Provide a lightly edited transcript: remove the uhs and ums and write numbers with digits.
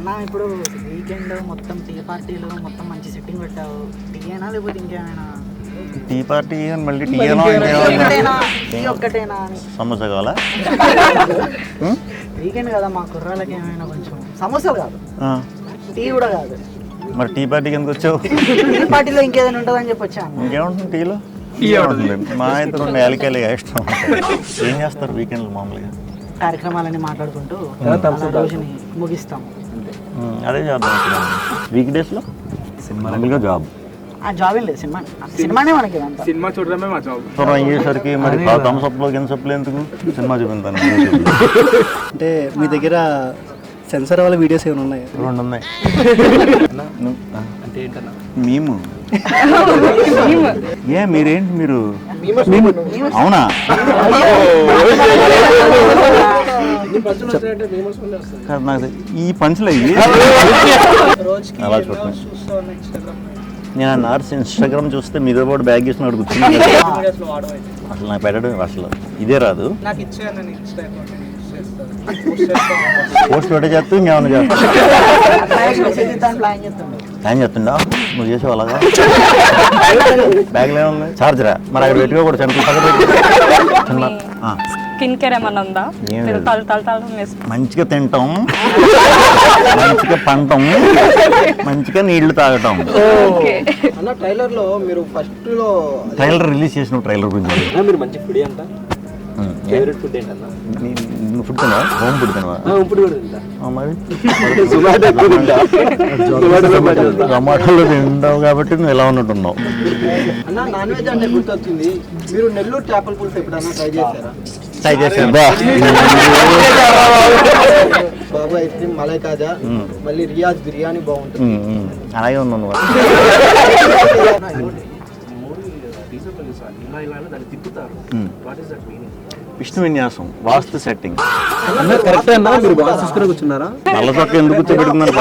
అన్న ఇప్పుడు వీకెండ్ మొత్తం టీ పార్టీలు మొత్తం మంచి సెట్టింగ్ పెట్టావు. టీ అయినా లేకపోతే ఇంకేమైనా? టీ పార్టీ మళ్ళీ టీ ఒక్కటేనా అని. సమోసా కావాలా? వీకెండ్ కదా మా కుర్రాళ్ళకి ఏమైనా కొంచెం సమోసాలు కాదు, టీ కూడా కాదు. మరి టీ పార్టీకి ఎందుకు వచ్చావు? టీ పార్టీలో ఇంకేదైనా ఉంటుందని చెప్పి వచ్చాను. ఇంకేముంటుంది టీలో? మా ఇద్దరు ఉండే యాలకాయలు ఇష్టం. ఏం చేస్తారు వీకెండ్లో మామూలుగా? కార్యక్రమాలన్నీ మాట్లాడుకుంటూ రోజుని ముగిస్తాం. అదే చేద్దాం. వీక్ డేస్లో మామూలుగా జాబ్. జాబ్ ఏం లేదు, సినిమానే మనకి. సినిమా చూడడమే మా జాబ్. దూరం అయ్యేసరికి మరి థమ్స్అప్లో గిన్సప్లు ఎందుకు? సినిమా చూపించాను. అంటే మీ దగ్గర సెన్సార్ వాళ్ళ వీడియోస్ ఏమైనా ఉన్నాయా? 2 ఉన్నాయి. అంటే ఏంటన్నా? మేము మీరేంటి మీరు? అవునా? నాకు ఈ పంచులు అయ్యి అలా చూస్తాను. నేను నర్స్ ఇన్స్టాగ్రామ్ చూస్తే మీతో పాటు బ్యాగ్ తీసుకుని కూర్చుని అసలు నాకు పెట్టడం అసలు ఇదే రాదు. పోస్ట్ పెట్టే చేస్తూ ఇంకేమన్నా చేస్తా ప్లాన్ చేస్తుండా? నువ్వు చేసావు అలాగా? బ్యాగ్లో ఏముంది? చార్జరా? మరి అక్కడ పెట్టుకో కూడా స్కిన్ కేర్ ఏమన్నా ఉందా? మంచిగా తింటాం, మంచిగా పంటాం, మంచిగా నీళ్లు తాగటం. అన్న ట్రైలర్ లో మీరు ఫస్ట్ లో ట్రైలర్ రిలీజ్ చేసిన ట్రైలర్ గురించి మీరు మంచి ఫుడ్ అంట. ఫేవరెట్ ఫుడ్ ఏంటన్నా? నువ్వు ఫుడ్ తినవా? హోమ్ ఫుడ్ తినవా? ఇప్పుడు కూడా తింటా. మరి టమాటాలు తింటావు కాబట్టి నువ్వు ఎలా ఉన్నట్టున్నావు. అన్న నాన్ వెజ్ అంటే గుర్తొచ్చింది, మీరు నెల్లూరు చేపల పులుసు ఎప్పుడన్నా ట్రై చేశారా? ట్రై చేసాను. బాబు ఐస్ క్రీమ్, మలై కాజా, మళ్ళీ రియాజ్ బిర్యానీ బాగుంటుంది. అలాగే ఉన్నావు నువ్వు. విష్ణు విన్యాసం, వాస్తు సెట్టింగ్. కరెక్ట్ అన్నా. మీరు బాగా చూసుకుని కూర్చున్నారా? నల్ల చొక్క ఎందుకు కూర్చోబెట్టుకున్నారు?